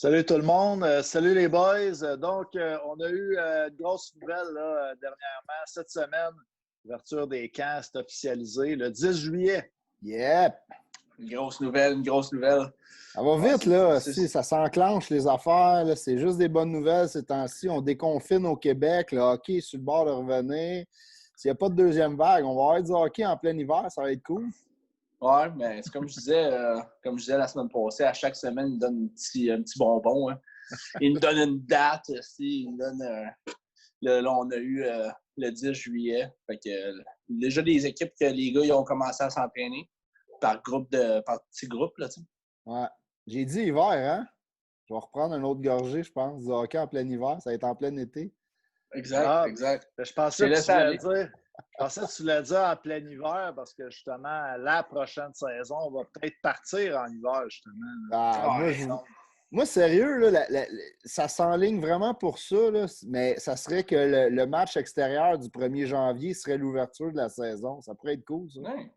Salut tout le monde, salut les boys. On a eu une grosse nouvelle là, dernièrement, cette semaine. L'ouverture des camps, c'est officialisé le 10 juillet. Yep! Une grosse nouvelle, une grosse nouvelle. Ça va vite, là. Si, ça s'enclenche, les affaires. Là. C'est juste des bonnes nouvelles ces temps-ci. On déconfine au Québec. Le hockey est sur le bord de revenir. S'il n'y a pas de deuxième vague, on va avoir du hockey en plein hiver. Ça va être cool. Ouais, mais c'est comme je disais la semaine passée, à chaque semaine, il me donne un petit bonbon. Hein. Il me donne une date aussi. Il me donne. Là, on a eu le 10 juillet. Fait que, déjà, des équipes que les gars ils ont commencé à s'entraîner par petits groupes. Là, tu sais. Ouais. J'ai dit hiver, hein? Je vais reprendre un autre gorgée, je pense. Du hockey en plein hiver. Ça va être en plein été. Exact. Je pensais que tu voulais dire en plein hiver parce que justement, la prochaine saison, on va peut-être partir en hiver, justement. Moi, sérieux, là, ça s'enligne vraiment pour ça, là, mais ça serait que le match extérieur du 1er janvier serait l'ouverture de la saison. Ça pourrait être cool, ça. Ouais.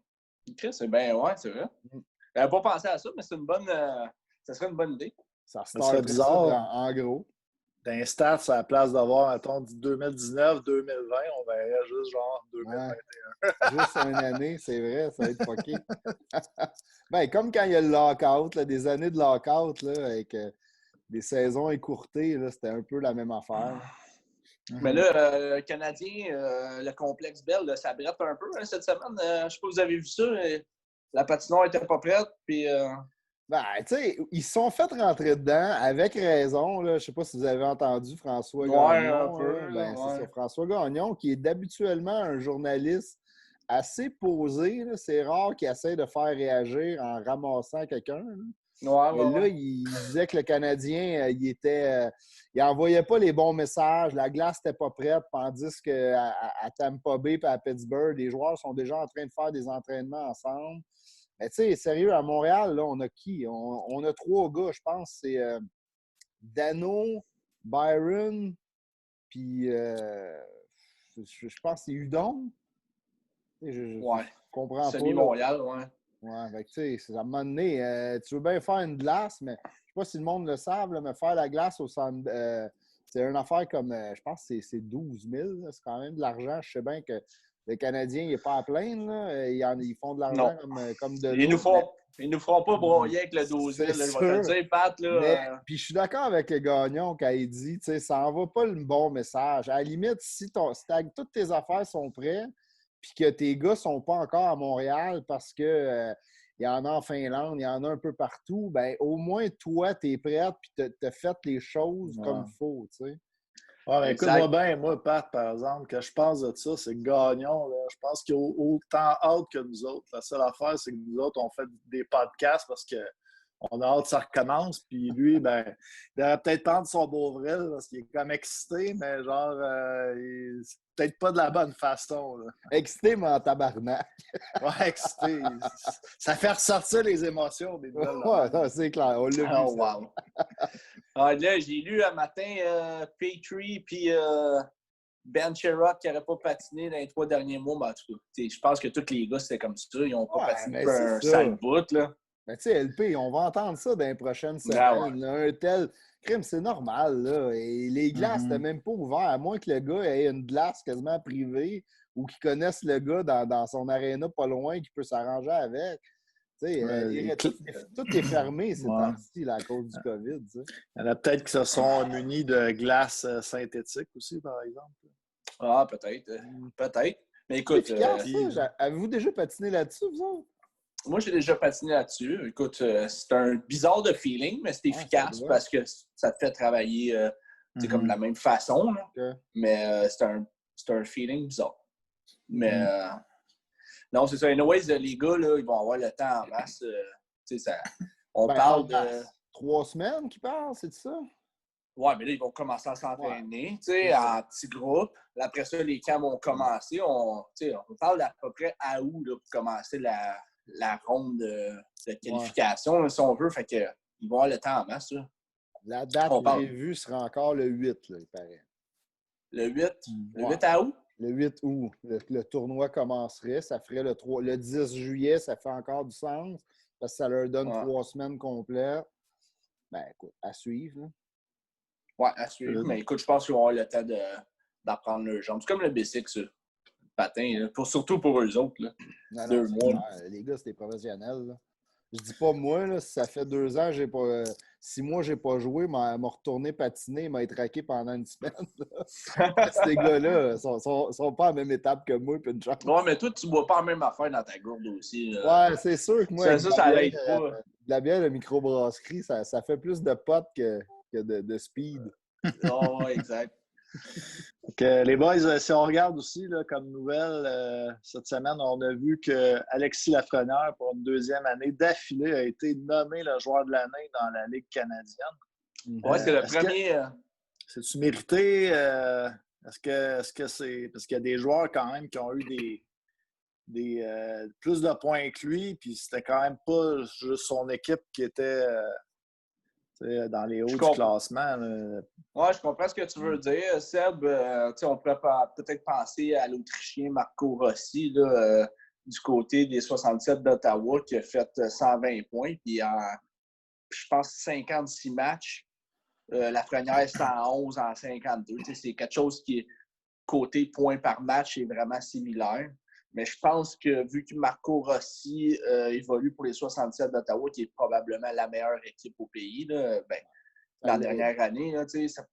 Chris, c'est bien, ouais, c'est vrai. J'avais pas pensé à ça, mais ça serait une bonne idée. Ça serait bizarre, en gros. Dans les stats, à la place d'avoir, mettons, 2019, 2020, on verrait juste genre 2021. Ouais. Juste une année, c'est vrai, ça va être fucké. Ben, comme quand il y a le lockout, là, des années de lockout, là, avec des saisons écourtées, là, c'était un peu la même affaire. Mais là, le Canadien, le complexe Bell, là, ça brette un peu hein, cette semaine. Je ne sais pas si vous avez vu ça. La patinoire n'était pas prête. Puis, Ben, tu sais, ils se sont fait rentrer dedans avec raison. Là. Je ne sais pas si vous avez entendu François Gagnon. Un peu, ben, c'est ça, François Gagnon, qui est habituellement un journaliste assez posé. Là. C'est rare qu'il essaie de faire réagir en ramassant quelqu'un. Mais là, il disait que le Canadien, il envoyait pas les bons messages. La glace n'était pas prête, tandis qu'à Tampa Bay et à Pittsburgh, les joueurs sont déjà en train de faire des entraînements ensemble. Mais tu sais, sérieux, à Montréal, là, on a qui? On a 3 gars, je pense. C'est Dano, Byron, puis je pense que c'est Hudon. Je comprends pas. Semi-Montréal, ouais. Ouais, fait que tu sais, à un moment donné, tu veux bien faire une glace, mais je sais pas si le monde le savent, là, mais faire la glace au centre, c'est une affaire comme, je pense que c'est 12 000. C'est quand même de l'argent. Je sais bien que le Canadien, il n'est pas à plaindre. Là. Ils font de l'argent comme de l'eau. Ils nous feront pas broyer avec le 12 000. Là, je vais te dire, Pat. Puis je suis d'accord avec le Gagnon quand il dit, tu sais, ça n'envoie pas le bon message. À la limite, si toutes tes affaires sont prêtes, puis que tes gars ne sont pas encore à Montréal parce que il y en a en Finlande, il y en a un peu partout, ben au moins, toi, tu es prête puis tu as fait les choses comme il faut, tu sais. Ouais, écoute-moi bien, moi, Pat, par exemple, que je pense de ça, c'est Gagnon, là. Je pense qu'il a autant hâte que nous autres. La seule affaire, c'est que nous autres, on fait des podcasts parce qu'on a hâte que ça recommence. Puis lui, ben, il aurait peut-être pas de son Beauvril parce qu'il est comme excité, mais genre, c'est peut-être pas de la bonne façon. Là. Excité, mais en tabarnak. Ouais, excité. Ça fait ressortir les émotions des nouvelles. Ouais, c'est clair. On l'a vu. Oh, wow. Là, j'ai lu un matin Petrie puis Ben Sherrock qui n'aurait pas patiné dans les 3 derniers mois. Mais en tout cas, je pense que tous les gars, c'était comme ça. Ils n'ont pas patiné pour un sale bout. Là. Mais tu sais, LP, on va entendre ça dans les prochaines semaines. Un tel crime, c'est normal. Là. Et les glaces, c'était même pas ouvert, à moins que le gars ait une glace quasiment privée ou qu'il connaisse le gars dans son aréna pas loin qui peut s'arranger avec. Tout est fermé ces temps-ci à cause du COVID. T'sais. Il y en a peut-être qui se sont munis de glace synthétique aussi, par exemple. Ah, peut-être. Peut-être. Mais écoute. C'est efficace, ça. Avez-vous déjà patiné là-dessus, vous autres? Moi, j'ai déjà patiné là-dessus. Écoute, c'est un bizarre de feeling, mais c'est efficace parce que ça te fait travailler comme de la même façon. Là. Okay. Mais c'est un feeling bizarre. Mais non, c'est ça. Anyways, les gars, là, ils vont avoir le temps en masse. On parle de 3 semaines qu'ils parlent, c'est ça? Ouais, mais là, ils vont commencer à s'entraîner en petits groupes. Après ça, les camps vont commencer. On parle d'à peu près à août là, pour commencer la ronde de qualification, là, si on veut. Fait que, ils vont avoir le temps en masse. Là. La date prévue sera encore le 8, là, il paraît. Le 8? Le 8 à août? Le 8 août. Le tournoi commencerait. Ça ferait le 10 juillet, ça fait encore du sens. Parce que ça leur donne 3 semaines complètes. Ben, écoute, à suivre. Là. Ouais, à suivre. Mais écoute, je pense qu'ils vont avoir le temps d'apprendre leurs jambes. C'est comme le B6, ça. Le patin, là. Surtout pour eux autres. Là. Non, 2 mois. Les gars, c'est des professionnels. Là. Je dis pas moi, là, si ça fait 2 ans, j'ai pas. 6 mois, j'ai pas joué, m'a retourné patiner, m'a traqué pendant une semaine. Ces gars-là sont pas à la même étape que moi, puis une chance. Ouais, mais toi, tu bois pas la même affaire dans ta gourde aussi. Là. Ouais, c'est sûr que moi, ça l'aide pas. De la bière de microbrasserie, ça fait plus de potes que de speed. Oh, ouais, exact. Donc, les boys, si on regarde aussi là, comme nouvelle, cette semaine, on a vu que Alexis Lafrenière, pour une 2e année d'affilée, a été nommé le joueur de l'année dans la Ligue canadienne. Ouais, c'est le premier. C'est-tu mérité? Est-ce que c'est. Parce qu'il y a des joueurs quand même qui ont eu plus de points que lui, puis c'était quand même pas juste son équipe qui était dans les hauts du classement. Ouais, je comprends ce que tu veux dire. Seb, on pourrait peut-être penser à l'Autrichien Marco Rossi là, du côté des 67 d'Ottawa qui a fait 120 points, puis je pense 56 matchs. Lafrenière 111 en 52. C'est quelque chose qui est côté points par match est vraiment similaire. Mais je pense que vu que Marco Rossi évolue pour les 67 d'Ottawa, qui est probablement la meilleure équipe au pays, là, la dernière année, là, ça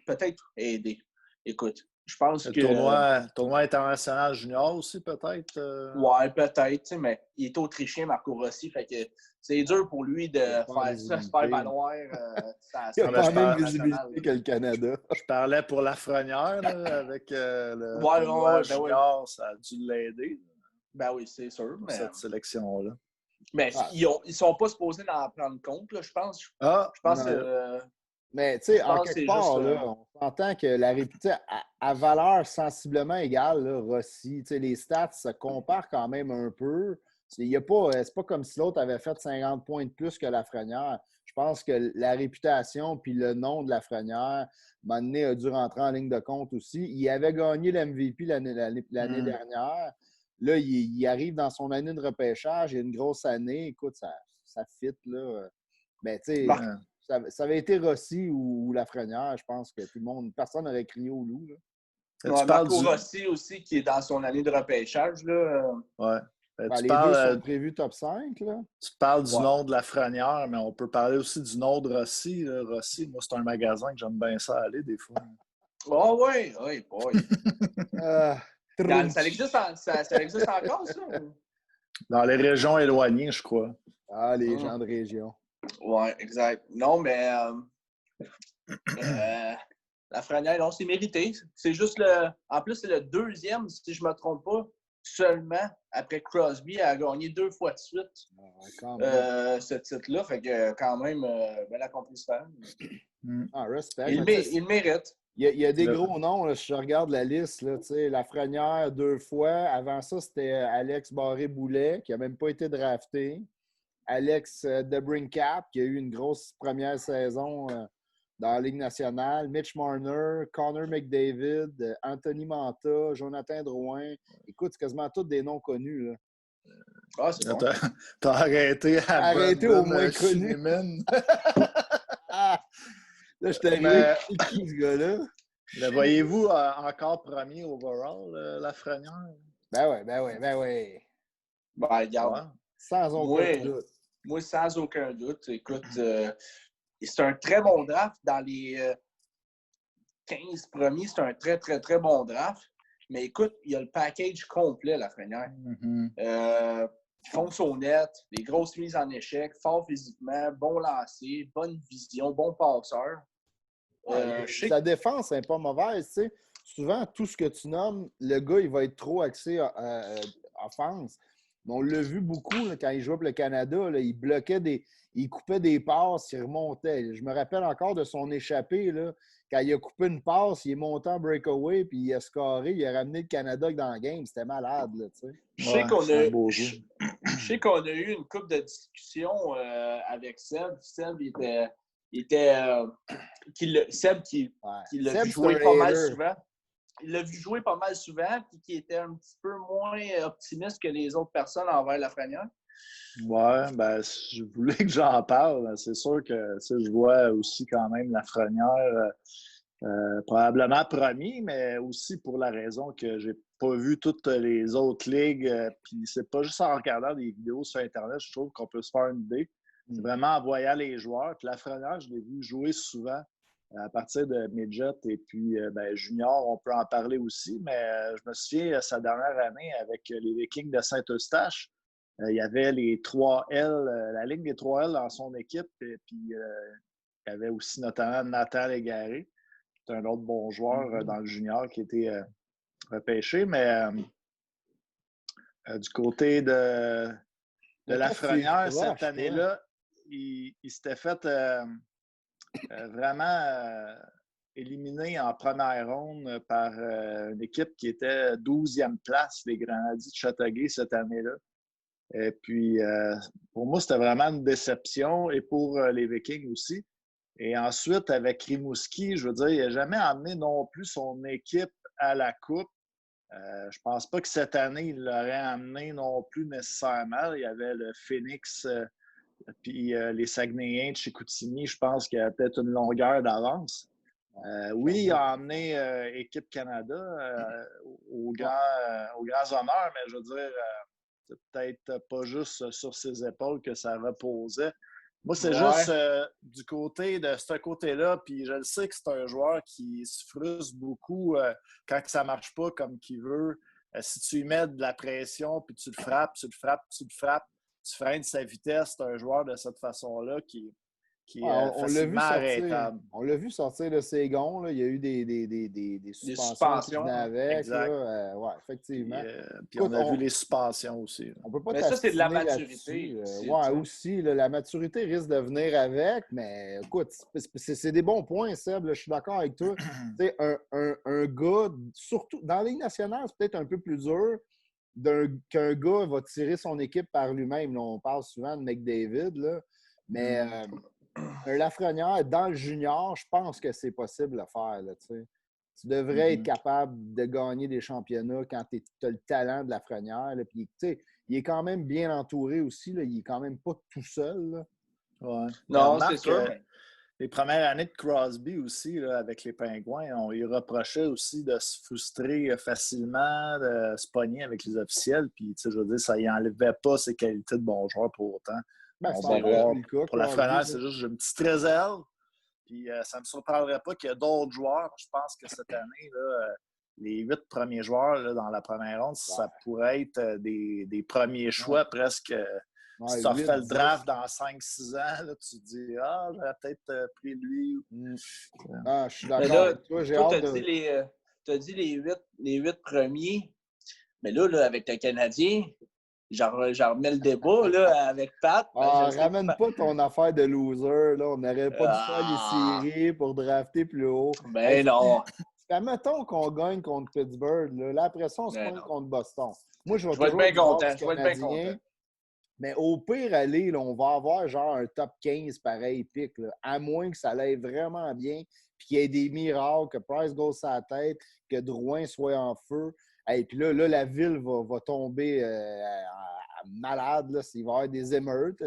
peut-être aider. Écoute, je pense que... Tournoi international junior aussi, peut-être? Ouais, peut-être, mais il est autrichien, Marco Rossi, fait que c'est dur pour lui de faire ça, se faire valoir. Il n'a pas la même visibilité que le Canada. Je parlais pour Lafrenière, avec le tournoi junior, ça a dû l'aider. Ben oui, c'est sûr. Mais... cette sélection-là. Mais ils ne sont pas supposés d'en prendre compte, là, je pense. Je pense mais tu sais, en quelque part, là, on s'entend que la réputation à valeur sensiblement égale, là, Rossi, les stats se comparent quand même un peu. C'est pas comme si l'autre avait fait 50 points de plus que Lafrenière. Je pense que la réputation puis le nom de Lafrenière, à un moment donné, a dû rentrer en ligne de compte aussi. Il avait gagné l'MVP l'année dernière. Là, il arrive dans son année de repêchage. Il a une grosse année. Écoute, ça fit, là. Mais tu sais... Ça avait été Rossi ou Lafrenière, je pense que tout le monde, personne n'aurait crié au loup. Ouais, Marco Rossi aussi, qui est dans son année de repêchage. Là. Ouais. Les deux sont prévus top 5. Là. Tu parles du nom de Lafrenière, mais on peut parler aussi du nom de Rossi. Là. Rossi, moi, c'est un magasin que j'aime bien ça aller des fois. Oh oui, oui, boy. Ça existe encore, ça? Dans les régions éloignées, je crois. Ah, les gens de région. Oui, exact. Non, mais Lafrenière, non, c'est mérité. C'est juste en plus, c'est le 2e, si je ne me trompe pas, seulement après Crosby a gagné 2 fois de suite ce titre-là. Fait que quand même, bel accomplissement. Respect. Il le mérite. Il y a des gros noms, là, si je regarde la liste. Là, Lafrenière 2 fois. Avant ça, c'était Alex Barré-Boulet, qui n'a même pas été drafté. Alex DeBrincat, qui a eu une grosse première saison dans la Ligue nationale. Mitch Marner, Connor McDavid, Anthony Manta, Jonathan Drouin. Écoute, c'est quasiment tous des noms connus. Là. Ah, c'est bon. T'as arrêté à au moins connu. Là, je t'arrive. Qui, ce gars-là? Le voyez-vous encore premier overall, Lafrenière? Ben oui. Ben, regarde. Sans aucun doute. Moi, sans aucun doute. Écoute, c'est un très bon draft. Dans les 15 premiers, c'est un très, très, très bon draft. Mais écoute, il y a le package complet, Lafrenière. Fonce honnête, des grosses mises en échec, fort physiquement, bon lancer, bonne vision, bon passeur. Sa défense n'est pas mauvaise. Tu sais. Souvent, tout ce que tu nommes, le gars, il va être trop axé offense. Mais on l'a vu beaucoup là, quand il jouait pour le Canada. Là, il coupait des passes, il remontait. Je me rappelle encore de son échappée. Là, quand il a coupé une passe, il est monté en breakaway, puis il a scoré, il a ramené le Canada dans le game. C'était malade. Là, tu sais. Je sais qu'on a eu une couple de discussions avec Seb. Seb, Seb qui l'a vu jouer pas mal souvent. Il l'a vu jouer pas mal souvent, puis qui était un petit peu moins optimiste que les autres personnes envers Lafrenière. Ouais, ben, je voulais que j'en parle. C'est sûr que je vois aussi quand même Lafrenière probablement premier, mais aussi pour la raison que j'ai pas vu toutes les autres ligues. Puis c'est pas juste en regardant des vidéos sur Internet, je trouve qu'on peut se faire une idée. C'est vraiment en voyant les joueurs. Puis Lafrenière, je l'ai vu jouer souvent à partir de midget et puis junior, on peut en parler aussi, mais je me souviens sa dernière année avec les Vikings de Saint-Eustache. Il y avait les 3L, la ligne des 3L dans son équipe, et puis il y avait aussi notamment Nathan Légaré, qui est un autre bon joueur dans le junior qui a été repêché, mais du côté de Lafrenière, cette année-là, il s'était fait vraiment éliminé en première ronde par une équipe qui était 12e place, les Grenadiers de Châteauguay cette année-là. Et puis, pour moi, c'était vraiment une déception et pour les Vikings aussi. Et ensuite, avec Rimouski, je veux dire, il n'a jamais amené non plus son équipe à la Coupe. Je pense pas que cette année, il l'aurait amené non plus nécessairement. Il y avait le Phoenix puis les Saguenayens de Chicoutimi, je pense qu'il y a peut-être une longueur d'avance. Oui, il a amené Équipe Canada aux grands honneurs, mais je veux dire, c'est peut-être pas juste sur ses épaules que ça reposait. Moi, c'est juste du côté de ce côté-là, puis je le sais que c'est un joueur qui se frustre beaucoup quand ça ne marche pas comme qu'il veut. Si tu lui mets de la pression, puis tu le frappes, tu freines sa vitesse, c'est un joueur de cette façon-là qui est facilement arrêtable. On l'a vu sortir de ses gonds. Là. Il y a eu des suspensions qui venaient avec. Là. Ouais, effectivement. Puis on a vu les suspensions aussi. On peut pas mais ça, c'est de la maturité. Ouais, aussi. Là, la maturité risque de venir avec, mais écoute, c'est des bons points, Seb. Là, je suis d'accord avec toi. un gars, surtout dans la Ligue nationale, c'est peut-être un peu plus dur qu'un gars va tirer son équipe par lui-même. Là, on parle souvent de McDavid, là. Mais un Lafrenière, dans le junior, je pense que c'est possible de faire. Là, tu devrais être capable de gagner des championnats quand tu as le talent de Lafrenière. Là, puis, il est quand même bien entouré aussi. Là, il n'est quand même pas tout seul. Là. Ouais. Non, c'est sûr. Les premières années de Crosby aussi, là, avec les Pingouins, on lui reprochait aussi de se frustrer facilement, de se pogner avec les officiels. Puis, je veux dire, ça n'enlevait pas ses qualités de bon joueur pour autant. Ben, on va voir. Pour Lafrenière, c'est juste une petite réserve. Puis ça ne me surprendrait pas qu'il y ait d'autres joueurs. Je pense que cette année, là, les 8 premiers joueurs là, dans la première ronde, ça pourrait être des premiers choix presque. Si tu refais le draft dans 5-6 ans, là, tu te dis « Ah, j'aurais peut-être pris lui. » Ah, je suis d'accord avec toi. Tu as dit les 8 premiers. Mais là, avec le Canadien, j'en remets le débat là, avec Pat. Ramène pas ton affaire de loser. Là. On n'aurait pas dû faire les séries pour drafter plus haut. Ben non. Mettons qu'on gagne contre Pittsburgh. Là, après ça, on se pointe contre Boston. Moi, je vais être bien content. Je vais être bien content. Mais au pire, aller, là, on va avoir genre un top 15 pareil pic. Là, à moins que ça aille vraiment bien, puis qu'il y ait des miracles, que Price go sur la tête, que Drouin soit en feu. Et puis là, la ville va tomber malade. Là, il va y avoir des émeutes.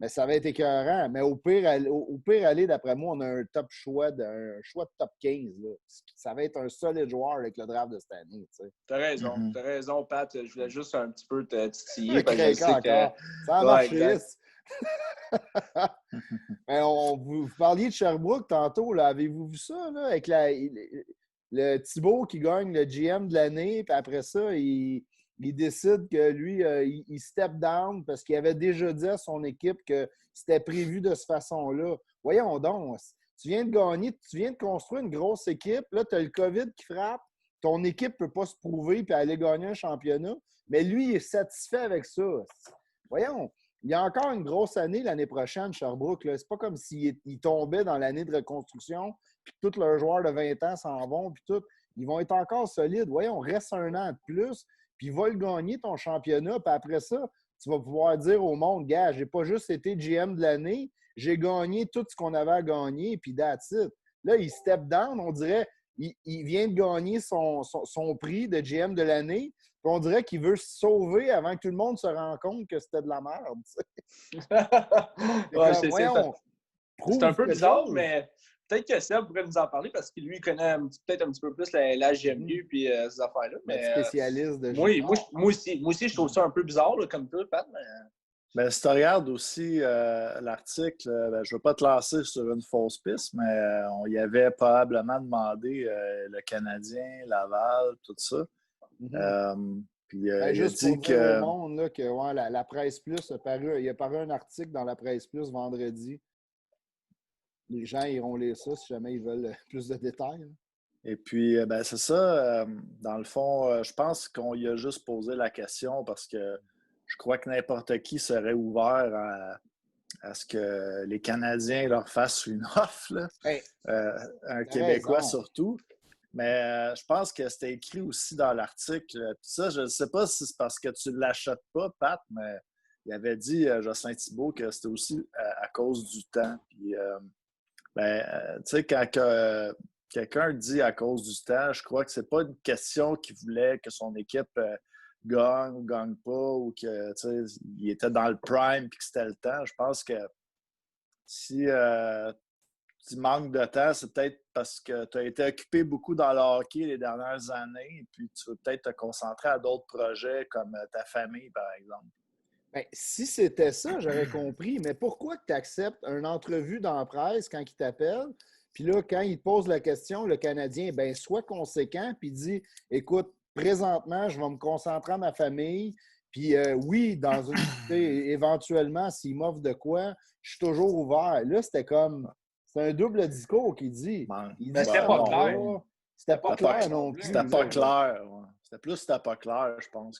Mais ça va être écœurant. Mais au pire, aller, d'après moi, on a un choix de top 15. Là. Ça va être un solide joueur avec le draft de cette année. Tu as raison. Tu as raison, Pat. Je voulais juste un petit peu te titiller. Ça a marché. Vous parliez de Sherbrooke tantôt. Là. Avez-vous vu ça? Là, avec le Thibault qui gagne le GM de l'année, puis après ça, il décide que lui, il step down parce qu'il avait déjà dit à son équipe que c'était prévu de cette façon-là. Voyons donc, tu viens de gagner, tu viens de construire une grosse équipe, là, tu as le COVID qui frappe, ton équipe ne peut pas se prouver et aller gagner un championnat, mais lui, il est satisfait avec ça. Voyons, il y a encore une grosse année l'année prochaine, Sherbrooke. C'est pas comme s'il tombait dans l'année de reconstruction puis tous leurs joueurs de 20 ans s'en vont, puis tout. Ils vont être encore solides. Voyons, reste un an de plus, puis va le gagner ton championnat, puis après ça, tu vas pouvoir dire au monde, gars, j'ai pas juste été GM de l'année, j'ai gagné tout ce qu'on avait à gagner, puis that's it. Là, il step down, on dirait, il vient de gagner son prix de GM de l'année, on dirait qu'il veut se sauver avant que tout le monde se rende compte que c'était de la merde. Ouais, c'est un peu bizarre, mais peut-être que Seb pourrait nous en parler parce qu'il lui connaît peut-être un petit peu plus la GMU puis ces affaires-là. Mais spécialiste de moi aussi, je trouve ça un peu bizarre là, comme toi, Pat. Mais si tu regardes aussi l'article, je ne veux pas te lancer sur une fausse piste, mais on y avait probablement demandé le Canadien, Laval, tout ça. Puis il a juste dit pour dire au monde là, que ouais, la Presse Plus il a paru un article dans la Presse Plus vendredi. Les gens iront lire ça si jamais ils veulent plus de détails. Et puis, c'est ça. Dans le fond, je pense qu'on y a juste posé la question parce que je crois que n'importe qui serait ouvert à ce que les Canadiens leur fassent une offre, là. Un Québécois surtout. Mais je pense que c'était écrit aussi dans l'article. Puis ça, je ne sais pas si c'est parce que tu ne l'achètes pas, Pat, mais il avait dit, Jocelyn Thibault, que c'était aussi à cause du temps. Puis, tu sais, quand quelqu'un dit à cause du temps, je crois que c'est pas une question qu'il voulait que son équipe gagne ou gagne pas ou que, tu sais, il était dans le prime et que c'était le temps. Je pense que si tu manques de temps, c'est peut-être parce que tu as été occupé beaucoup dans le hockey les dernières années et puis tu veux peut-être te concentrer à d'autres projets comme ta famille, par exemple. Bien, si c'était ça, j'aurais compris. Mais pourquoi tu acceptes une entrevue dans la presse quand il t'appelle? Puis là, quand il te pose la question, le Canadien, bien, soit conséquent, puis dit écoute, présentement, je vais me concentrer à ma famille. Puis oui, éventuellement, s'il m'offre de quoi, je suis toujours ouvert. Là, c'était comme. C'est un double discours qu'il dit. Mais c'était pas clair. C'était pas clair non plus. C'était pas clair. Ouais. C'était plus c'était pas clair, je pense.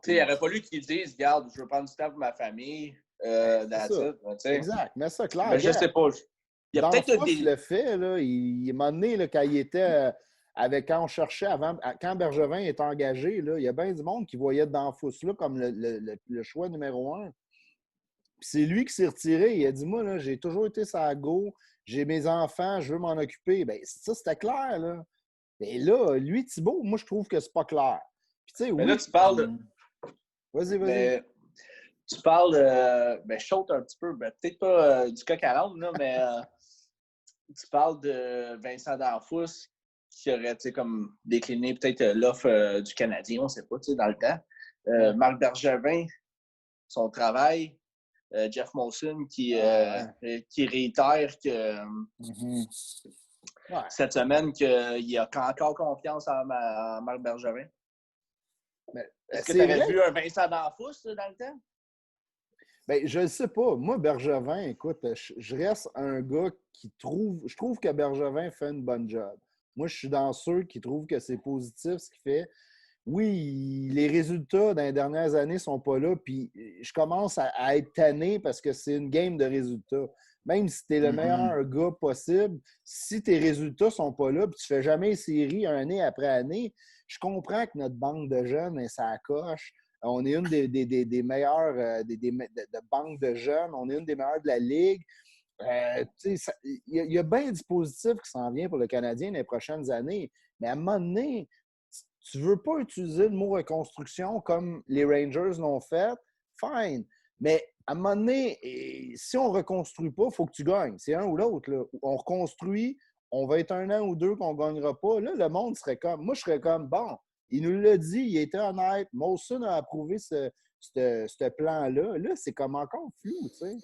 Il n'aurait fallu qu'ils disent regarde, je veux prendre du temps pour ma famille. Exact. Mais ça, clair. Mais je sais pas. Il y a peut-être le fait, là, il m'a donné là, quand il était quand on cherchait avant, quand Bergevin est engagé, là, il y a bien du monde qui voyait dans Fousse-là comme le choix numéro 1. Puis c'est lui qui s'est retiré. Il a dit moi, là, j'ai toujours été sur la go, j'ai mes enfants, je veux m'en occuper. Bien, ça, c'était clair, là. Mais là, lui, Thibault, moi, je trouve que c'est pas clair. Puis, tu sais, oui. Mais là, tu parles de. Vas-y. Mais, tu parles de. Ben, je saute un petit peu. Ben, peut-être pas du coq à l'âne, là, mais tu parles de Vincent D'Anfous qui aurait, tu sais, comme décliné peut-être l'offre du Canadien, on ne sait pas, tu sais, dans le temps. Marc Bergevin, son travail. Jeff Molson qui réitère que. Cette semaine qu'il a encore confiance en Marc Bergevin. Est-ce que tu avais vu un Vincent D'Anfous dans le temps? Bien, je ne sais pas. Moi, Bergevin, écoute, je reste un gars qui trouve... Je trouve que Bergevin fait une bonne job. Moi, je suis dans ceux qui trouvent que c'est positif ce qu'il fait. Oui, les résultats dans les dernières années ne sont pas là, puis je commence à être tanné parce que c'est une game de résultats. Même si tu es le meilleur gars possible, si tes résultats ne sont pas là, puis tu ne fais jamais série année après année, je comprends que notre banque de jeunes, ça coche. On est une des meilleures de banques de jeunes. On est une des meilleures de la Ligue. Il y a bien du positif qui s'en vient pour le Canadien dans les prochaines années. Mais à un moment donné, tu ne veux pas utiliser le mot reconstruction comme les Rangers l'ont fait, fine. Mais à un moment donné, si on ne reconstruit pas, il faut que tu gagnes. C'est un ou l'autre. Là. On reconstruit, on va être 1 an ou 2 qu'on ne gagnera pas. Là, le monde serait comme... Moi, je serais comme, bon, il nous l'a dit, il était honnête. Molson a approuvé ce plan-là. Là, c'est comme encore flou, tu sais.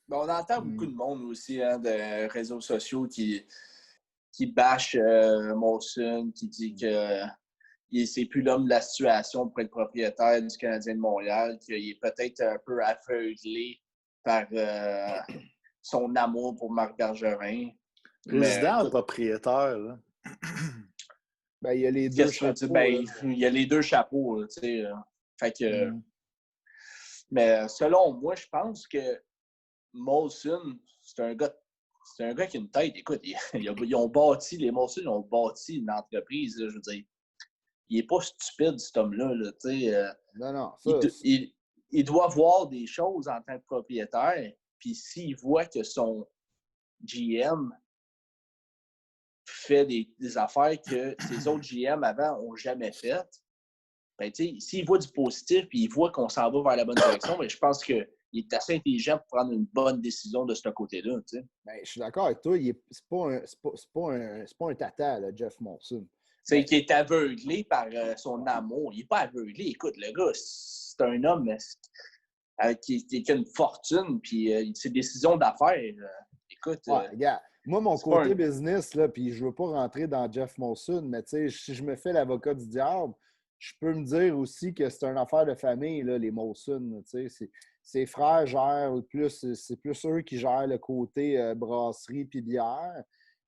Ben, on entend beaucoup de monde aussi, hein, de réseaux sociaux qui bâche Molson, qui dit que c'est plus l'homme de la situation pour être propriétaire du Canadien de Montréal, qu'il est peut-être un peu aveuglé par son amour pour Marc Bergevin. Président ou propriétaire, là? Ben, il y a les deux chapeaux. Il y a les deux chapeaux, tu sais. Fait que... Mais selon moi, je pense que Molson, c'est un gars qui a une tête. Écoute, ils ont bâti, les Molson, ils ont bâti une entreprise, là, je veux dire. Il n'est pas stupide, cet homme-là. Là, non. Il doit voir des choses en tant que propriétaire. Puis s'il voit que son GM fait des affaires que ses autres GM avant n'ont jamais faites, ben, s'il voit du positif et il voit qu'on s'en va vers la bonne direction, ben, je pense qu'il est assez intelligent pour prendre une bonne décision de ce côté-là. Ben, je suis d'accord avec toi. C'est pas un tata, là, Jeff Molson. C'est qu'il est aveuglé par son amour. Il n'est pas aveuglé. Écoute, le gars, c'est un homme qui a une fortune, puis ses décisions d'affaires. Écoute. Regarde, moi, mon côté business, là, puis je ne veux pas rentrer dans Jeff Molson, mais si je me fais l'avocat du diable, je peux me dire aussi que c'est une affaire de famille, là, les Molson. Ses frères gèrent c'est plus eux qui gèrent le côté brasserie puis bière.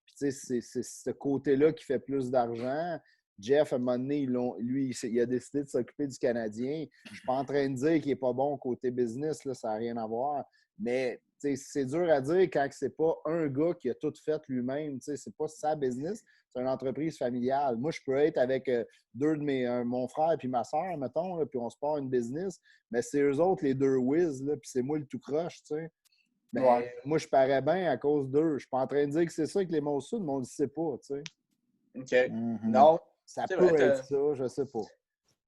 Puis, c'est ce côté-là qui fait plus d'argent. Jeff, à un moment donné, il a décidé de s'occuper du Canadien. Je ne suis pas en train de dire qu'il n'est pas bon côté business, là, ça n'a rien à voir. Mais c'est dur à dire quand c'est pas un gars qui a tout fait lui-même. C'est pas sa business, c'est une entreprise familiale. Moi, je peux être avec deux de mon frère et ma soeur, mettons, là, puis on se part une business, mais c'est eux autres les deux whiz, puis c'est moi le tout croche. Ben, moi, je parais bien à cause d'eux. Je suis pas en train de dire que c'est ça que les Molson, mais on ne le sait pas. OK. Non. Ça peut être ça, je sais pas.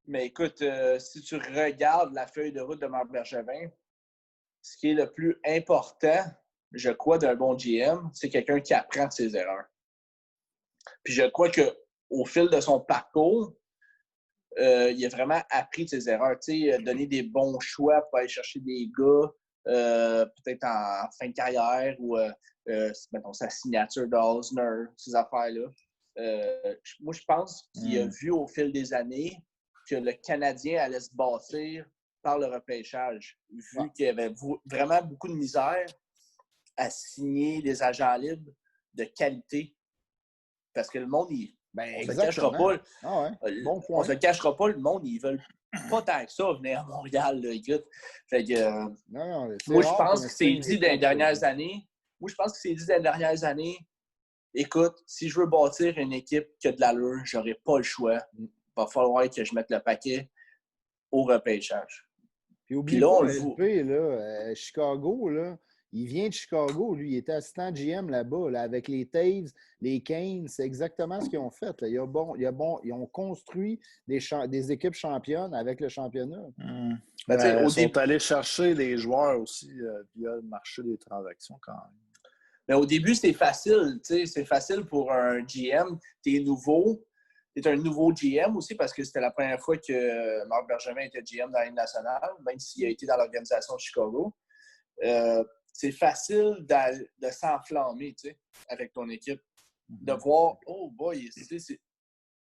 Mais écoute, si tu regardes la feuille de route de Marc Bergevin, ce qui est le plus important, je crois, d'un bon GM, c'est quelqu'un qui apprend de ses erreurs. Puis je crois qu'au fil de son parcours, il a vraiment appris de ses erreurs. Donner des bons choix pour aller chercher des gars, peut-être en fin de carrière ou, mettons, sa signature d'Osner, ces affaires-là. Moi, je pense qu'il a vu au fil des années que le Canadien allait se bâtir par le repêchage, vu qu'il y avait vraiment beaucoup de misère à signer des agents libres de qualité. Parce que le monde, on ne se cachera pas. On se cachera pas, le monde, ils veulent pas tant que ça venir à Montréal, là, écoute. Fait que, moi, je pense que c'est dit dans les dernières années. Moi, je pense que c'est dit dans les dernières années. Écoute, si je veux bâtir une équipe qui a de l'allure, j'aurai pas le choix. Il va falloir que je mette le paquet au repêchage. Puis oublie pas, LP, là, Chicago, là, il vient de Chicago, lui, il était assistant GM là-bas, là, avec les Taves, les Canes, c'est exactement ce qu'ils ont fait. Là. Ils ont construit des équipes championnes avec le championnat. Ils sont allés chercher des joueurs aussi via le marché des transactions quand même. Mais au début, c'est facile. C'est facile pour un GM. Tu es nouveau. Tu es un nouveau GM aussi parce que c'était la première fois que Marc Bergevin était GM dans la Ligue nationale, même s'il a été dans l'organisation de Chicago. C'est facile de s'enflammer avec ton équipe. De voir, oh boy,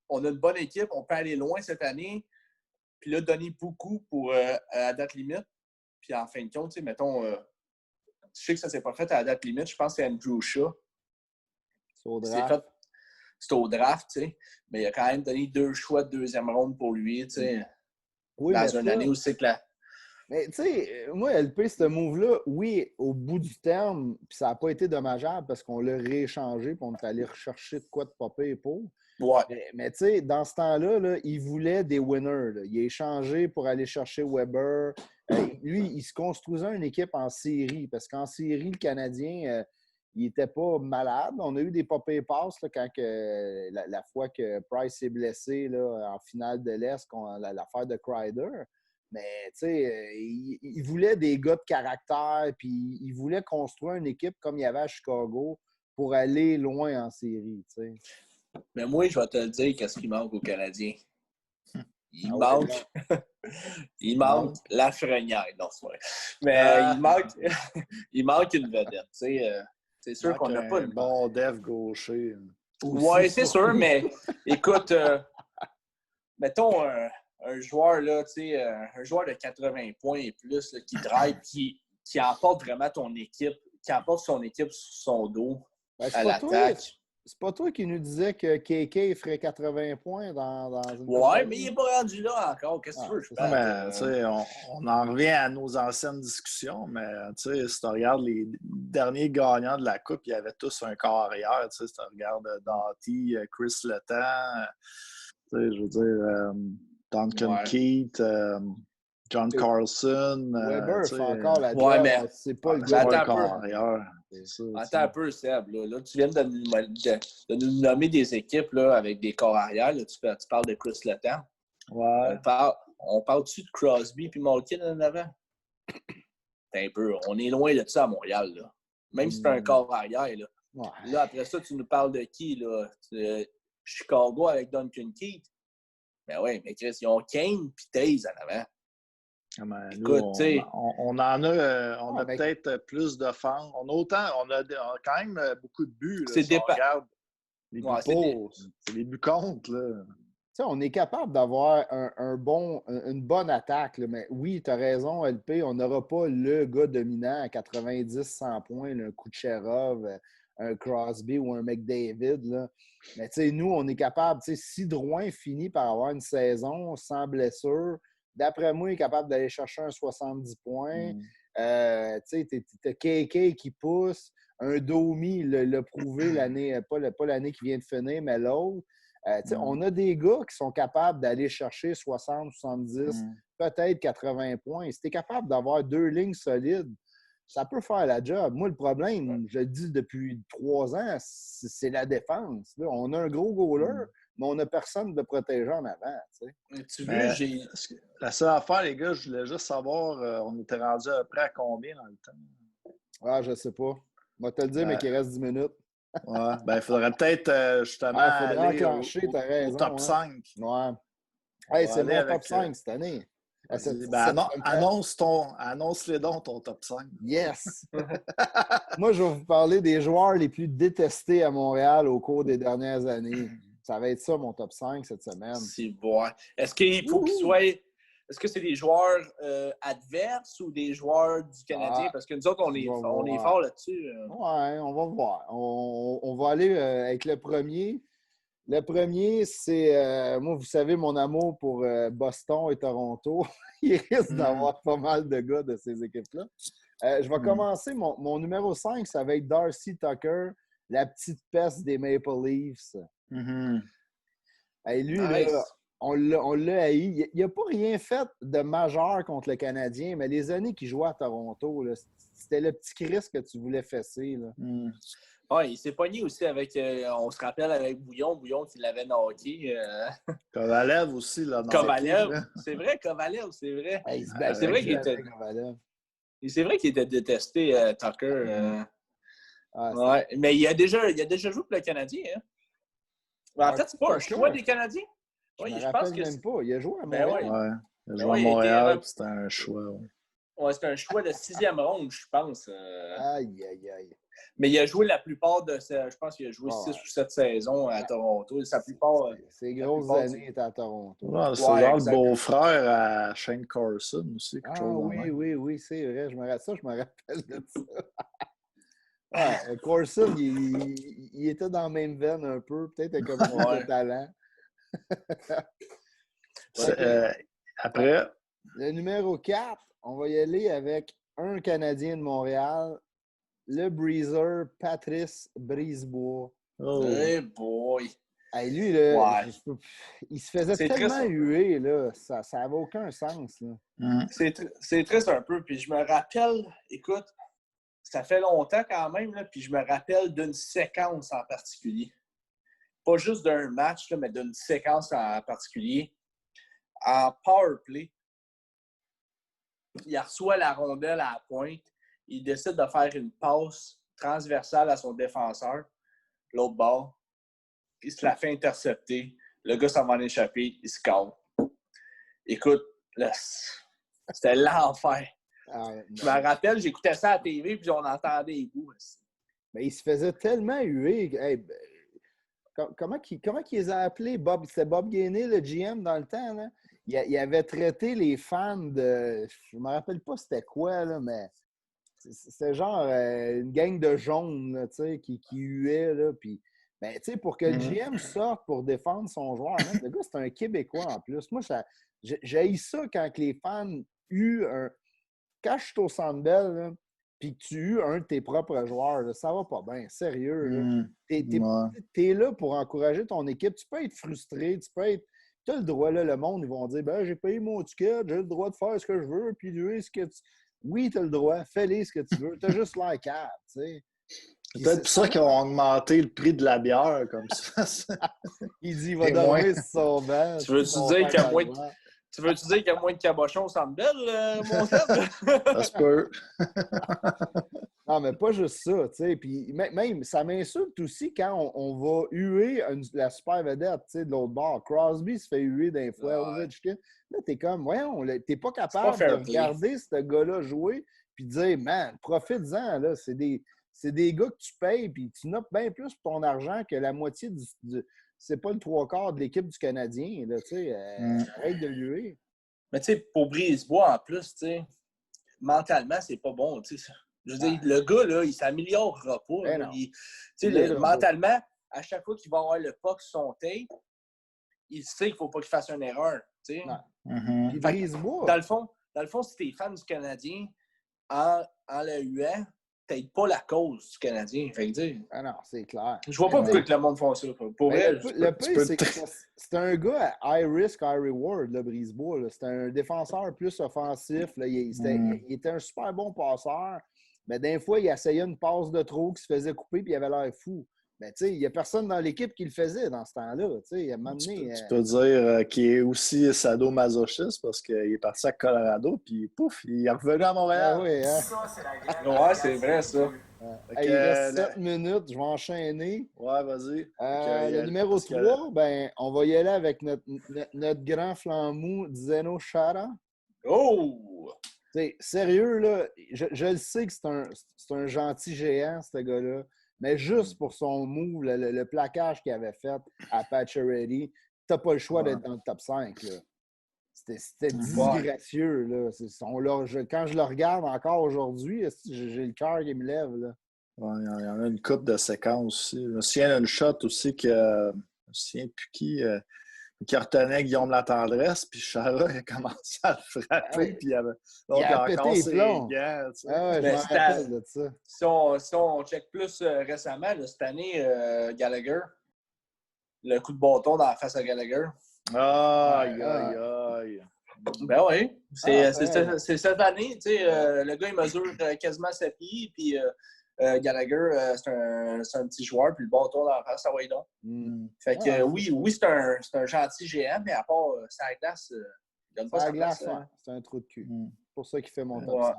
on a une bonne équipe, on peut aller loin cette année. Puis là, donner beaucoup pour à la date limite. Puis en fin de compte, mettons, je sais que ça ne s'est pas fait à la date limite. Je pense que c'est Andrew Shaw. C'est au draft, mais il a quand même donné 2 choix de deuxième ronde pour lui, dans une année où c'est que Mais tu sais, moi, LP, ce move-là, oui, au bout du terme, puis ça n'a pas été dommageable parce qu'on l'a rééchangé puis on est allé rechercher de quoi de popper pour. Ouais. Mais tu sais, dans ce temps-là, là, il voulait des winners. Là. Il a échangé pour aller chercher Weber. Lui, il se construisait une équipe en série parce qu'en série, le Canadien, il n'était pas malade. On a eu des popper passes là, quand la fois que Price s'est blessé là, en finale de l'Est, l'affaire de Kreider. Mais, tu sais, il voulait des gars de caractère, puis il voulait construire une équipe comme il y avait à Chicago pour aller loin en série, tu sais. Mais moi, je vais te le dire qu'est-ce qui manque aux Canadiens. Il manque Lafrenière. Non, c'est vrai. Mais il manque une vedette, tu sais. C'est sûr qu'on n'a pas un bon dev gaucher. Oui, c'est sûr, mais écoute, mettons un joueur, là, un joueur de 80 points et plus, là, qui drive, qui emporte vraiment ton équipe, qui emporte son équipe sur son dos à l'attaque. C'est pas toi qui nous disais que KK ferait 80 points dans une ouais, mais il n'est pas rendu là encore. Qu'est-ce que tu veux? On en revient à nos anciennes discussions, mais si tu regardes les derniers gagnants de la Coupe, ils avaient tous un corps arrière. Si tu regardes Doughty, Chris Letang, je veux dire, Duncan Keith, John Carlson. Weber fait encore la job, mais c'est pas le gars de corps arrière. Attends un peu, Seb. Là, tu viens de nous nommer des équipes là, avec des corps arrière. Là, tu parles de Chris Letang. Ouais. On parle-tu de Crosby puis Malkin en avant? Un peu. On est loin de ça à Montréal, là. Même si c'est un corps arrière, là. Ouais. Là, après ça, tu nous parles de qui, là? Chicago avec Duncan Keith. Ben oui, mais Chris, ils ont Kane puis Taze en avant. Ah ben, écoute, nous, on en a, on a peut-être plus de fans. On a quand même beaucoup de buts. Là, si on regarde les buts pour, c'est les buts contre. Là. T'sais, on est capable d'avoir une bonne attaque, là, mais oui, tu as raison, LP, on n'aura pas le gars dominant à 90-100 points, là, un Kucherov, un Crosby ou un McDavid. Là. Mais nous, on est capable, si Drouin finit par avoir une saison sans blessure, d'après moi, il est capable d'aller chercher un 70 points. Tu as KK qui pousse, un Domi l'a prouvé l'année, pas l'année qui vient de finir, mais l'autre. On a des gars qui sont capables d'aller chercher 60, 70, peut-être 80 points. Si tu es capable d'avoir 2 lignes solides, ça peut faire la job. Moi, le problème, je le dis depuis 3 ans, c'est la défense. Là, on a un gros goaler, mais on n'a personne de protéger en avant. Tu veux, la seule affaire, les gars, je voulais juste savoir, on était rendu à peu près à combien dans le temps? Ah, je sais pas. Je vais te le dire, mais qu'il reste 10 minutes. Ouais, ben il faudrait peut-être justement aller au top 5. Ouais. Hey, c'est mon top 5 cette année. Annonce-les donc ton top 5. Yes! Moi, je vais vous parler des joueurs les plus détestés à Montréal au cours des dernières années. Ça va être ça, mon top 5 cette semaine. C'est bon. Est-ce qu'il faut qu'ils soient... Est-ce que c'est des joueurs adverses ou des joueurs du Canadien? Parce que nous autres, on est forts là-dessus. Ouais, on va voir. On va aller avec le premier. Le premier, c'est, moi, vous savez, mon amour pour Boston et Toronto. Il risque d'avoir pas mal de gars de ces équipes-là. Je vais commencer. Mon numéro 5, ça va être Darcy Tucker, la petite peste des Maple Leafs. Et lui, nice. Là, on l'a haï. Il n'a pas rien fait de majeur contre le Canadien, mais les années qu'il jouait à Toronto, là, c'était le petit Chris que tu voulais fesser. Oui, il s'est pogné aussi avec, on se rappelle, avec Bouillon qui l'avait knocké. Kovalev aussi. Là, Kovalev, c'est vrai, Kovalev, c'est vrai. Hey, c'est vrai qu'il était... C'est vrai qu'il était détesté, Tucker. Ouais. Mais il a déjà joué pour le Canadien. Hein? En fait, c'est pas un choix des Canadiens. Je pense que même pas. Il a joué à Montréal. Ouais. Il a joué à Montréal, c'était un choix. Ouais, c'était un choix de 6e ronde, je pense. Aïe, aïe, aïe. Mais il a joué la plupart de je pense qu'il a joué 6 ou 7 saisons à Toronto. Sa plupart. Ses grosses années étaient à Toronto. Ouais, c'est genre le beau-frère à Shane Carson aussi. Oui, c'est vrai. Je me rappelle de ça. Ouais, Carson, il était dans la même veine un peu. Peut-être comme de talent. Après. Le numéro 4, on va y aller avec un Canadien de Montréal, le Breezer Patrice Brisebois. Oh hey boy! Hey, lui, là, il se faisait tellement huer, là. Ça n'avait aucun sens. Là. C'est triste un peu. Puis je me rappelle, écoute, ça fait longtemps quand même, là, puis je me rappelle d'une séquence en particulier. Pas juste d'un match, là, mais d'une séquence en particulier. En power play, il reçoit la rondelle à la pointe. Il décide de faire une passe transversale à son défenseur, l'autre bord. Il se la fait intercepter. Le gars s'en va en échapper. Il score. Écoute, c'était l'enfer. Je me rappelle, j'écoutais ça à la TV puis on entendait les coups. Mais il se faisait tellement huer. Hey, comment il les a appelés? C'était Bob Gainey, le GM, dans le temps. Là. Il avait traité les fans de... Je ne me rappelle pas c'était quoi, là, mais c'était genre une gang de jaunes là, qui huaient. Là, puis, ben, pour que le GM sorte pour défendre son joueur, hein, le gars, c'est un Québécois en plus. Moi, j'haïs ça quand les fans huent un... Quand je suis au Centre Bell, puis que tu hues un de tes propres joueurs, là, ça va pas bien, sérieux. T'es là pour encourager ton équipe. Tu peux être frustré, tu as le droit, là, le monde, ils vont dire, ben j'ai payé mon ticket, j'ai le droit de faire ce que je veux, puis lui, ce que tu... Oui, tu as le droit, fais-les ce que tu veux. Tu as juste l'air cave, tu sais. C'est peut-être pour ça qu'ils ont augmenté le prix de la bière, comme ça. Il dit, il va dormir sur son banc. Tu veux-tu dire qu'il y a moins de... Tu veux-tu dire qu'il y a moins de cabochons au Centre Bell, mon Seb? Ça se peut. Non, mais pas juste ça, tu sais. Puis même, ça m'insulte aussi quand on va huer la super vedette, tu sais, de l'autre bord. Crosby se fait huer d'un fois. Ovechkin. Là, t'es comme, voyons, t'es pas capable de regarder ce gars-là jouer puis de dire, man, profite-en, là. C'est des gars que tu payes puis tu notes bien plus pour ton argent que la moitié c'est pas le 3/4 de l'équipe du Canadien, là, tu sais. Arrête de huer. Mais tu sais, pour Brisebois, en plus, tu sais, mentalement, c'est pas bon, tu sais. Je veux dire, le gars, là, il s'améliorera pas. Mentalement, à chaque fois qu'il va avoir le puck sur son tape, il sait qu'il ne faut pas qu'il fasse une erreur. Tu sais. Dans le fond, si tu es fan du Canadien, en le huant, t'aides pas la cause du Canadien. Fait que dire. Ah non, c'est clair. Je vois pas pourquoi que le monde fait ça. Pour elle, le pire, c'est que c'est un gars à high risk, high reward, le Brisebois. C'est un défenseur plus offensif. Là. Il était un super bon passeur. Mais des fois, il essayait une passe de trop qui se faisait couper puis il avait l'air fou. Mais tu sais, il n'y a personne dans l'équipe qui le faisait dans ce temps-là. Tu peux dire qu'il est aussi sadomasochiste parce qu'il est parti à Colorado puis pouf, il est revenu à Montréal. Ah oui, hein? Ça, c'est la guerre. Ouais, c'est vrai, ça. Il reste 7 minutes, je vais enchaîner. Ouais, vas-y. Le numéro 3, ben, on va y aller avec notre grand flambeau, Zdeno Chara. Oh! T'sais, sérieux, là, je le sais que c'est un gentil géant, ce gars-là, mais juste pour son move, le plaquage qu'il avait fait à Pacioretty, t'as pas le choix d'être dans le top 5. Là. C'était disgracieux. Là. Quand je le regarde encore aujourd'hui, j'ai le cœur qui me lève. Là. Ouais, il y en a une coupe de séquences aussi. Je me souviens d'une shot aussi que je me souviens plus qui retenait Guillaume Latendresse, puis Chara a commencé à le frapper, puis il avait encore ses gants. Tu sais. Je me rappelle de ça. Si on check plus récemment, là, cette année, Gallagher, le coup de bâton dans la face à Gallagher. Aïe. Ben oui, c'est cette année, tu sais, le gars, il mesure quasiment 7 pieds, puis Gallagher, c'est un petit joueur, puis le bâton dans la face, ça va y donc. Fait que oui, c'est un gentil géant, mais à part sa glace, il donne pas sa glace. C'est un trou de cul. C'est pour ça qu'il fait mon top 5.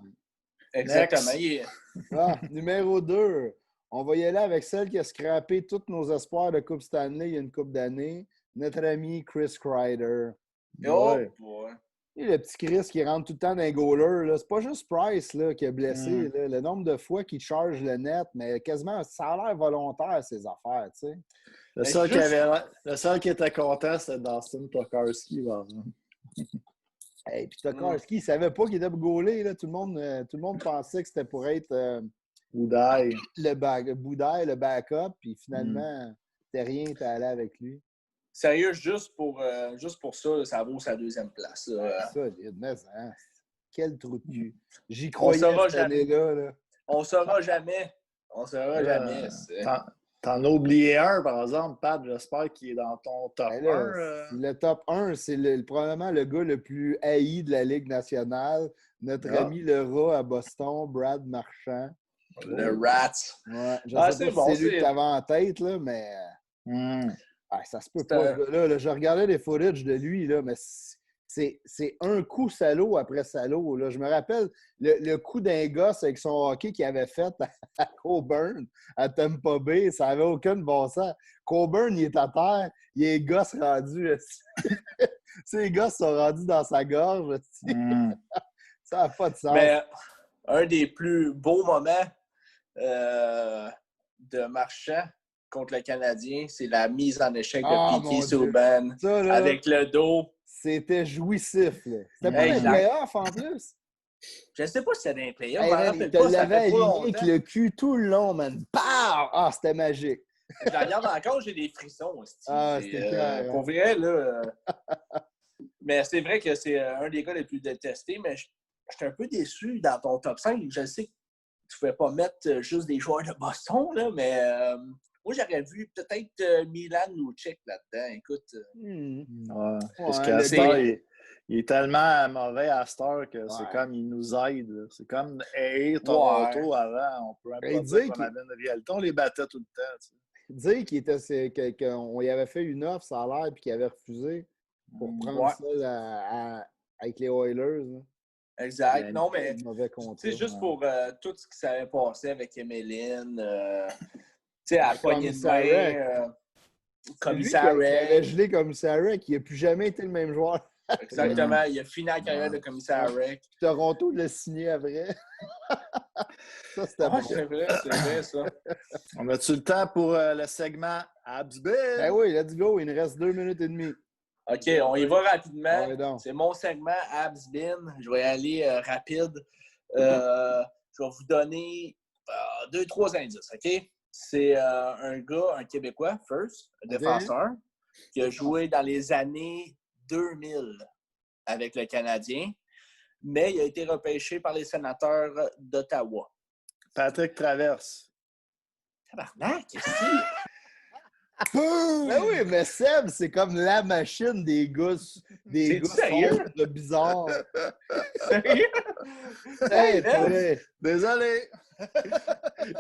Exactement. Numéro 2, on va y aller avec celle qui a scrappé tous nos espoirs de Coupe Stanley il y a une couple d'années, notre ami Chris Kreider. Boy. Et le petit Chris qui rentre tout le temps dans les goalers, c'est pas juste Price là, qui est blessé. Là, le nombre de fois qu'il charge le net, mais quasiment, ça a l'air volontaire, ces affaires. Tu sais. Le seul qui était content, c'était Dustin Tokarski. Puis Tokarski, il savait pas qu'il était goaler. Là. Tout le monde pensait que c'était pour être Boudaille. le backup, puis finalement, t'es rien, t'es allé avec lui. Sérieux, juste pour ça, ça vaut sa 2e place. Solide, mais quel trou de cul. J'y croyais cette année-là. On saura jamais. T'en as oublié un, par exemple, Pat, j'espère qu'il est dans ton top 1. Le top 1, c'est probablement le gars le plus haï de la Ligue nationale. Notre ami le rat à Boston, Brad Marchand. Le Rat. Ouais, je sais pas si c'est lui que t'avais en tête, là, mais... ça se peut pas. Là, je regardais les footages de lui, là, mais c'est un coup salaud après salaud. Là. Je me rappelle le coup d'un gosse avec son hockey qu'il avait fait à Coburn, à Tampa Bay. Ça n'avait aucun bon sens. Coburn, il est à terre. Il est gosse rendu. Ces gosses sont rendus dans sa gorge. Ça n'a pas de sens. Mais un des plus beaux moments de Marchand contre le Canadien, c'est la mise en échec de Piquet Subban avec le dos. C'était jouissif. Là. C'était pas des playoffs en plus. Je ne sais pas si c'était des playoffs. Il te l'avait aligné avec le cul tout le long, man. Pow! C'était magique. Je la regarde encore, j'ai des frissons. C'était clair. Pour vrai, là. Mais c'est vrai que c'est un des gars les plus détestés, mais je suis un peu déçu dans ton top 5. Je sais que tu ne pouvais pas mettre juste des joueurs de Boston, là, mais moi, j'aurais vu peut-être Milan Lucic là-dedans. Écoute. Parce qu'à ce temps, il Il est tellement mauvais à cette heure que c'est comme il nous aide. Là. C'est comme Toronto avant. On peut même pas dire qu'on avait une réalité. On les battait tout le temps. Tu sais. Dire qu'on y avait fait une offre, ça a l'air, puis qu'il avait refusé pour prendre ça avec les Oilers. Là. Exact. Non, mais c'est juste pour tout ce qui s'avait passé avec Emeline, tu sais, à la poignée de main, Commissaire Rec. Il avait gelé Commissaire Rec, il n'a plus jamais été le même joueur. Exactement. Il a fini la carrière de Commissaire Rec. Toronto l'a signé après. Ça, c'était bon. C'est vrai, ça. On a-tu le temps pour le segment Habsbin? Ben oui, let's go. Il nous reste 2 minutes et demie. OK, on y va rapidement. C'est mon segment Habsbin. Je vais y aller rapide. Je vais vous donner 2-3 indices, OK? C'est un gars, un Québécois, first, un défenseur, qui a joué dans les années 2000 avec le Canadien, mais il a été repêché par les Sénateurs d'Ottawa. Patrick Traverse. Tabarnak, qu'est-ce que Ben oui, mais Seb, c'est comme la machine des gars de bizarre. Sérieux? Hey, désolé.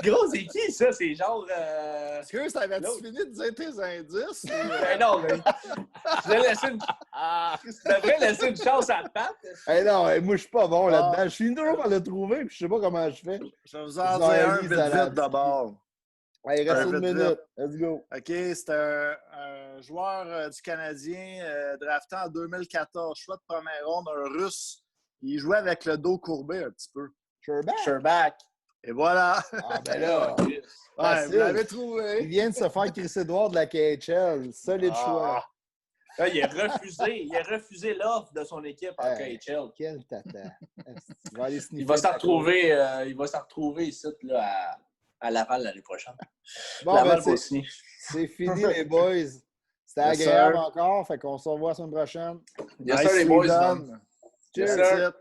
Gros, c'est qui ça? C'est genre... Est-ce que ça avait-tu fini de dire tes indices? Ben non, mais... Je devrais laisser une chance à Pat. Hey non, moi, je suis pas bon là-dedans. Je suis toujours par le trouver, puis je sais pas comment je fais. Je vais vous en dire un vite d'abord. Il reste 1 minute. Let's go. OK, c'est un joueur du Canadien drafté en 2014. Choix de première ronde, un Russe. Il jouait avec le dos courbé un petit peu. Sherbak. Et voilà. Ah, ben là. Vous l'avez trouvé. Il vient de se faire Chris Edouard de la KHL. Solide choix. Là, il a refusé l'offre de son équipe en KHL. Quel tata. Il va s'en retrouver ici là, à Laval l'année prochaine. Bon, c'est fini, les boys. C'était agréable encore. Fait qu'on se revoit la semaine prochaine. Yes, sir, les boys. Cheers.